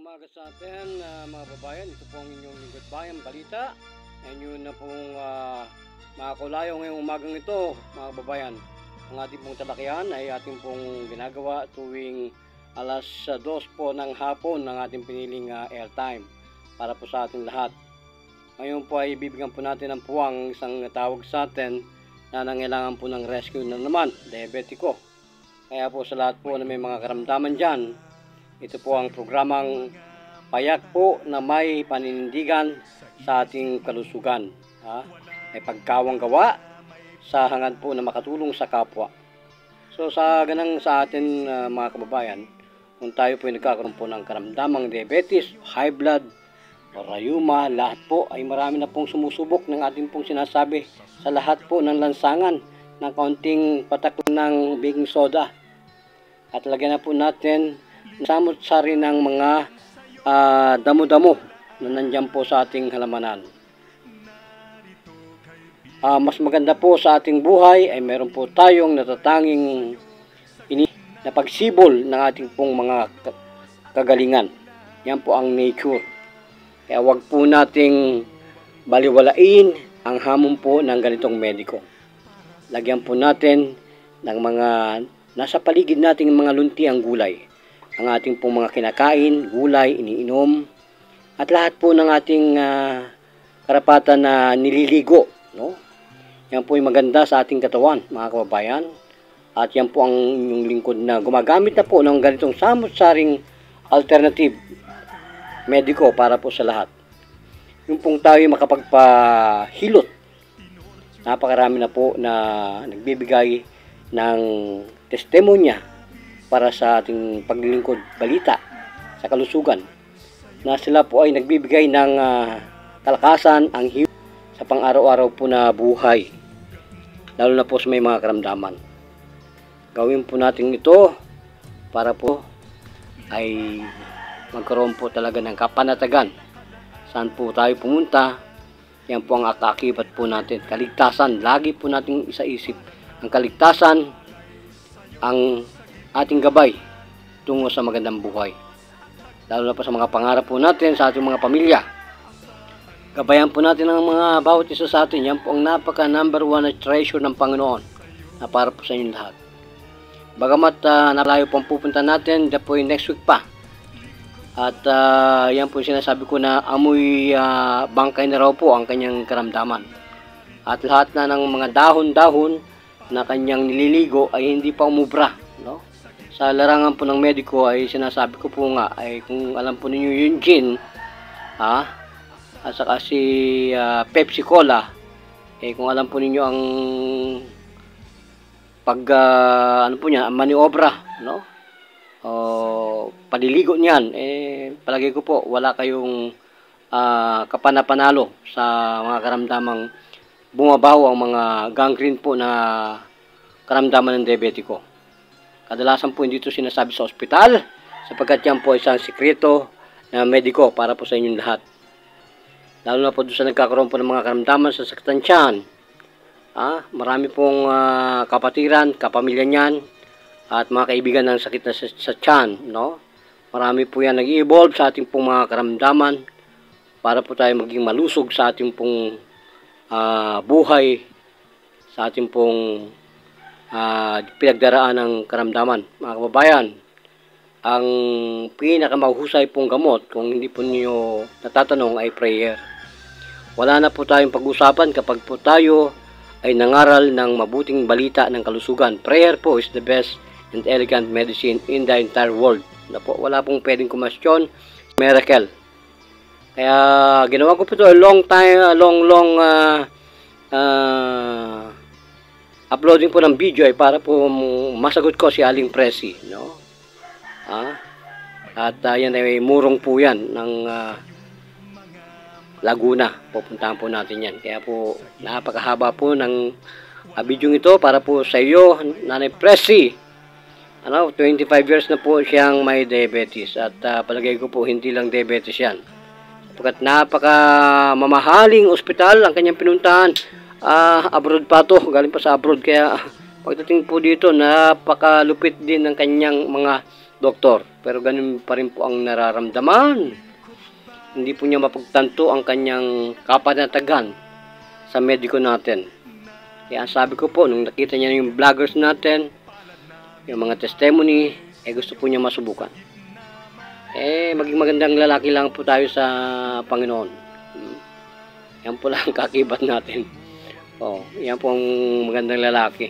umaga sa atin, mga babayan. Ito po ang inyong Lingkod Bayan Balita. Ngayon na pong makakulayo ngayong umagang ito, mga babayan. Ang ating pong talakihan ay ating pong ginagawa tuwing alas 2 po ng hapon ng ating piniling airtime para po sa ating lahat. Ngayon po ay bibigyan po natin ng puwang isang tawag sa atin na nangailangan po ng rescue na naman, diabetiko. Kaya po sa lahat po na may mga karamdaman dyan, ito po ang programang payak po na may paninindigan sa ating kalusugan. May pagkawang gawa sa hangad po na makatulong sa kapwa. So sa ganang sa atin mga kababayan, kung tayo po ay nagkakaroon po ng karamdamang diabetes, high blood, o rayuma, lahat po ay marami na pong sumusubok ng ating pong sinasabi sa lahat po ng lansangan ng kaunting patak ng baking soda. At lagyan na po natin samot-sari ng mga damo-damo na nandyan po sa ating halamanan. Mas maganda po sa ating buhay ay meron po tayong natatanging na pagsibol ng ating pong mga kagalingan. Yan po ang nature. Kaya wag po nating baliwalain ang hamon po ng ganitong mediko. Lagyan po natin ng mga nasa paligid nating mga lunti ang gulay. Ang ating pong mga kinakain, gulay, iniinom, at lahat po ng ating karapatan na nililigo. No? Yan po ay maganda sa ating katawan, mga kababayan. At yan po ang inyong lingkod na gumagamit na po ng ganitong samot-saring alternative mediko para po sa lahat. Yung pong tayo makapagpahilot, napakarami na po na nagbibigay ng testimonya para sa ating paglilingkod balita sa kalusugan, na sila po ay nagbibigay ng kalakasan, ang hiyo sa pang-araw-araw po na buhay, lalo na po sa may mga karamdaman. Gawin po natin ito para po ay magkaroon po talaga ng kapanatagan. Saan po tayo pumunta, yan po ang kaakibat po natin. Kaligtasan, lagi po nating isaisip. Ang kaligtasan, ang ating gabay tungo sa magandang buhay. Lalo na po sa mga pangarap po natin sa ating mga pamilya. Gabayan po natin ang mga bawat isa sa atin. Yan po ang napaka number 1 na treasure ng Panginoon na para po sa inyong lahat. Bagamat nalayo pong pupunta natin, dyan po yung next week pa. At yan po yung sinasabi ko na amoy bangkay na raw po ang kanyang karamdaman. At lahat na ng mga dahon-dahon na kanyang nililigo ay hindi pa umubra. No? Sa larangan po ng mediko ay sinasabi ko po nga, ay kung alam po ninyo yung gin, at saka si Pepsi Cola, kung alam po ninyo ang ano po niya, maniobra, no? Paliligo niyan, palagay ko po wala kayong kapanapanalo sa mga karamdamang bumabaho ang mga gangrene po na karamdaman ng diabetiko. Kadalasan po hindi ito sinasabi sa ospital sapagkat yan po isang sikreto na mediko para po sa inyong lahat. Lalo na po doon sa nagkakaroon po ng mga karamdaman sa saktan tiyan. Marami pong kapatiran, kapamilya niyan, at mga kaibigan ng sakit na sa tiyan. No? Marami po yan nag-evolve sa ating pong mga karamdaman para po tayo maging malusog sa ating pong buhay, sa ating pong pinagdaraan ng karamdaman. Mga kababayan, ang pinakamahusay pong gamot, kung hindi po niyo natatanong, ay prayer. Wala na po tayong pag-usapan kapag po tayo ay nangaral ng mabuting balita ng kalusugan. Prayer po is the best and elegant medicine in the entire world. Wala pong pwedeng kumasyon, miracle. Kaya ginawa ko po ito a long uploading po ng video ay para po masagot ko si Aling Presi, no? At yan ay murong po yan ng Laguna. Pupuntahan po natin yan. Kaya po napakahaba po ng video ito para po sa iyo, Nanay Presi. 25 years na po siyang may diabetes at palagay ko po hindi lang diabetes yan. Sapagkat napaka mamahaling ospital ang kanyang pinuntahan. Abroad pa to, galing pa sa abroad, kaya pagdating po dito napakalupit din ng kanyang mga doktor. Pero ganun pa rin po ang nararamdaman. Hindi po niya mapagtanto ang kanyang kapanatagan sa mediko natin. Kaya sabi ko po, nung nakita niya yung vloggers natin, yung mga testimony, gusto po niya masubukan. Maging magandang lalaki lang po tayo sa Panginoon. Yan po lang kakibat natin. Yan po ang magandang lalaki.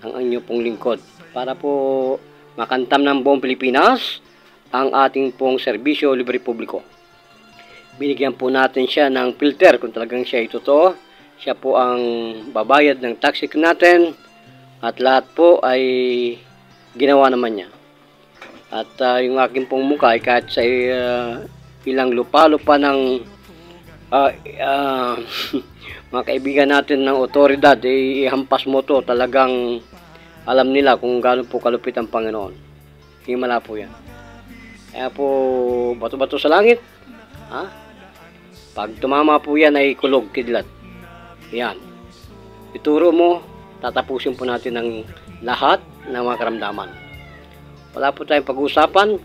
Ang inyo pong lingkod. Para po makantam ng buong Pilipinas ang ating pong serbisyo libre publiko. Binigyan po natin siya ng filter kung talagang siya ay totoo. Siya po ang babayad ng taxi natin at lahat po ay ginawa naman niya. At yung aking pong mukha ay kahit sa ilang lupa-lupa ng mga kaibigan natin ng otoridad, ihampas mo to, talagang alam nila kung gaano po kalupit ang Panginoon. Himala po yan. Kaya po, bato-bato sa langit. Pag tumama po yan ay kulog, kidlat. Yan. Ituro mo, tatapusin po natin ang lahat ng mga karamdaman. Wala po tayong pag-uusapan,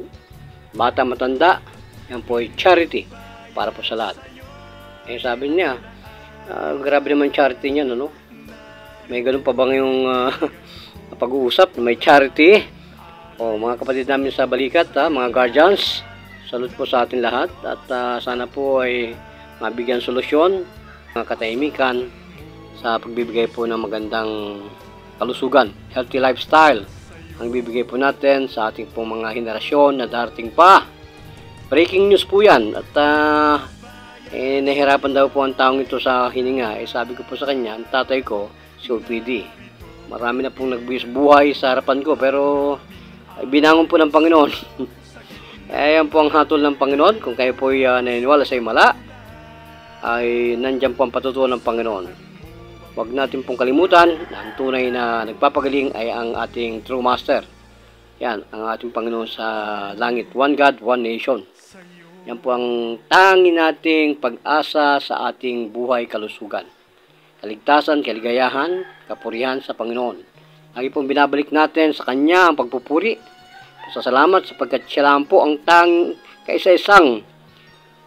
bata matanda, yan po ay charity para po sa lahat. Sabi niya, grabe naman charity niya, no? May ganun pa bang yung pag-uusap na may charity? Mga kapatid namin sa balikat, mga guardians, salute po sa atin lahat at sana po ay mabigyan solusyon, mga katahimikan sa pagbibigay po ng magandang kalusugan, healthy lifestyle ang bibigay po natin sa ating pong mga henerasyon na darating pa. Breaking news po yan at nahirapan daw po ang taong ito sa hininga. Sabi ko po sa kanya, ang tatay ko si OPD. Marami na pong nagbuyos buhay sa harapan ko pero binangon po ng Panginoon. Ayan po ang hatol ng Panginoon. Kung kayo po naniniwala sa mala, ay nandyan po ang patutuan ng Panginoon. Huwag natin pong kalimutan na ang tunay na nagpapagaling ay ang ating true master. Yan, ang ating Panginoon sa langit. One God, one nation. Yan po ang tangi nating pag-asa sa ating buhay kalusugan. Kaligtasan, kaligayahan, kapurihan sa Panginoon. Lagi pong binabalik natin sa Kanya ang pagpupuri. Pasasalamat sapagkat siya lang po ang kaisa-isang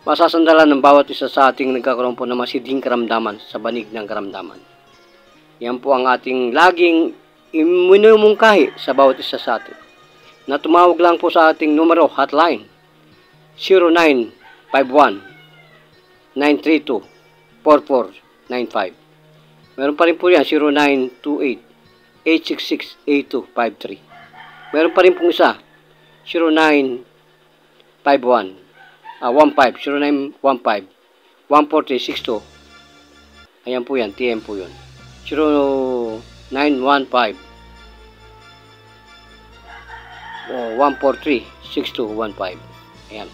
masasandalan ng bawat isa sa ating nagkakaroon po ng masidhing karamdaman sa banig ng karamdaman. Yan po ang ating laging iminumungkahi sa bawat isa sa atin. Na tumawag lang po sa ating numero, hotline, 0951-932-4495. Meron pa rin po yan, 0928-866-8253. Meron pa rin pong isa, 0915-140-915-14362. Ayan po yan, TM po yun. 0915-143-6215. Ayan.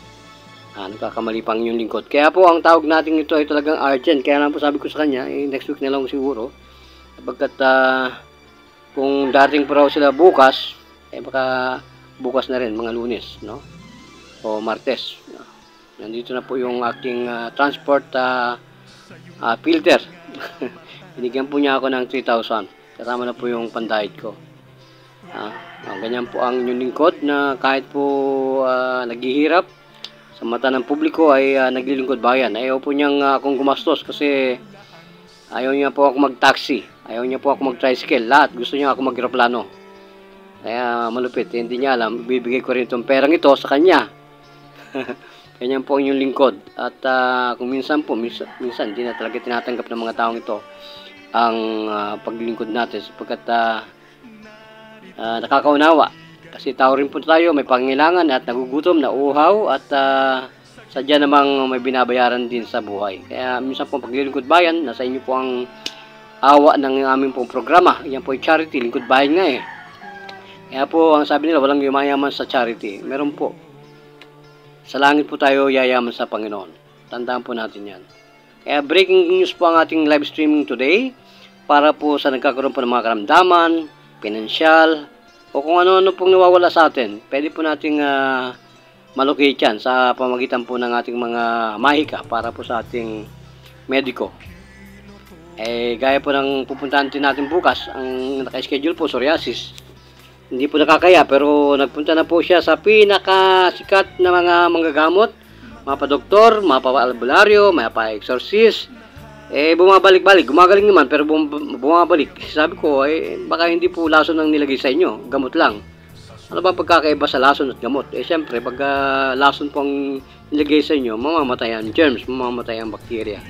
Nagkakamali pang yung lingkod. Kaya po ang tawag natin ito ay talagang urgent. Kaya lang po sabi ko sa kanya, next week na lang siguro. Sapagkat kung dating po raw sila bukas, baka bukas na rin, mga Lunes, no? O Martes. Nandito na po yung aking transport filter. Binigyan po niya ako ng 3,000. Kasama na po yung pandayit ko. Ganyan po ang inyong lingkod na kahit po naghihirap sa mata ng publiko ay naglilingkod bayan. Ayaw po niyang akong gumastos kasi ayaw niya po ako mag-taxi. Ayaw niya po ako mag-tricycle. Lahat gusto niya ako mag-aeroplano. Kaya malupit. Hindi niya alam. Bibigay ko rin itong perang ito sa kanya. Ganyan po ang inyong lingkod. At kung minsan hindi na talaga tinatanggap ng mga taong ito ang paglilingkod natin sapagkat nakakaunawa. Kasi tao rin po tayo, may pangailangan at nagugutom, nauuhaw at sadya namang may binabayaran din sa buhay. Kaya minsan po paglilingkod bayan, nasa inyo po ang awa ng aming pong programa. Yan po ay charity, lingkod bayan nga eh. Kaya po ang sabi nila, walang yumayaman sa charity. Meron po. Sa langit po tayo yayaman sa Panginoon. Tandaan po natin yan. Kaya breaking news po ang ating live streaming today para po sa nagkakaroon po ng mga karamdaman, pinansyal, o kung ano-ano pong nawawala sa atin. Pwede po nating malocate yan sa pamagitan po ng ating mga mahika para po sa ating mediko. Gaya po ng pupuntahan din natin bukas, ang naka-schedule po, psoriasis. hindi po nakakaya, pero nagpunta na po siya sa pinakasikat na mga manggagamot, mga pa-doktor, mga pa-albularyo, mga pa-exorcist. Bumabalik-balik, gumagaling naman, pero bumabalik. Sabi ko, baka hindi po lason ang nilagay sa inyo, gamot lang. Ano ba pagkakaiba sa lason at gamot? Siyempre, pag lason po ang nilagay sa inyo, mamamatay ang germs, mamamatay ang bakterya.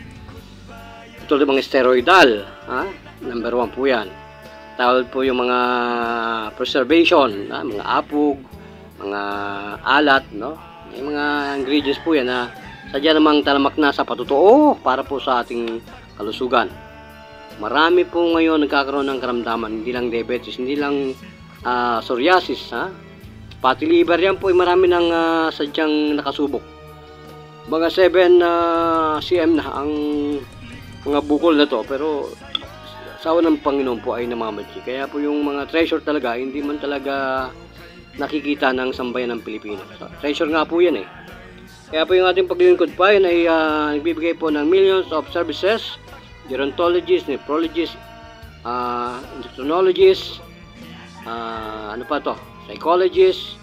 Tulad ng mga steroidal, number 1 po yan. Tawag po yung mga preservation, mga apog, mga alat, no? May mga ingredients po yan na sadya namang talamak na sa patotoo para po sa ating kalusugan. Marami po ngayon nagkakaroon ng karamdaman, hindi lang diabetes, hindi lang psoriasis, fatty liver, yan po ay marami ng sadyang nakasubok. Mga 7 cm na ang mga bukol na to, pero sa ng Panginoon po ay namamadyi. Kaya po yung mga treasure talaga, hindi man talaga nakikita ng sambayan ng Pilipino. Treasure nga po yan Kaya po yung ating paglilingkod pa yun ay nagbibigay po ng millions of services, gerontologists, nephrologists, endocrinologists, ano pa to, psychologists,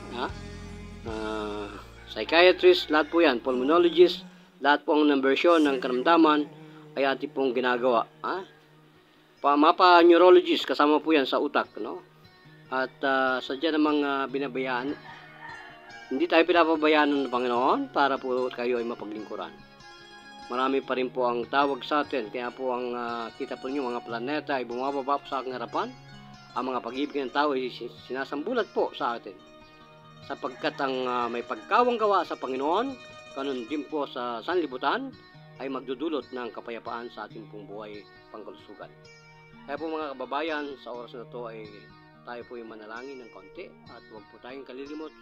psychiatrists, lahat po yan, pulmonologists, lahat po ang bersyon ng karamdaman ay ating pong ginagawa. Mapa-neurologist, kasama po yan sa utak, no? At sadya namang binabayaan, hindi tayo pinapabayaan ng Panginoon para po kayo ay mapaglingkuran. Marami pa rin po ang tawag sa atin, kaya po ang kita po niyo mga planeta ay bumababa po sa aking harapan. Ang mga pag-ibig ng tao ay sinasambulat po sa atin. Sapagkat ang may pagkawang gawa sa Panginoon, ganun din po sa sanlibutan, ay magdudulot ng kapayapaan sa ating pong buhay pangkalusugan. Kaya po mga kababayan, sa oras na to ay tayo po yung manalangin ng konti at huwag po tayong kalilimot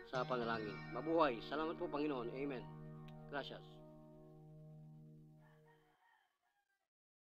sa panalangin. Mabuhay! Salamat po Panginoon. Amen. Gracias.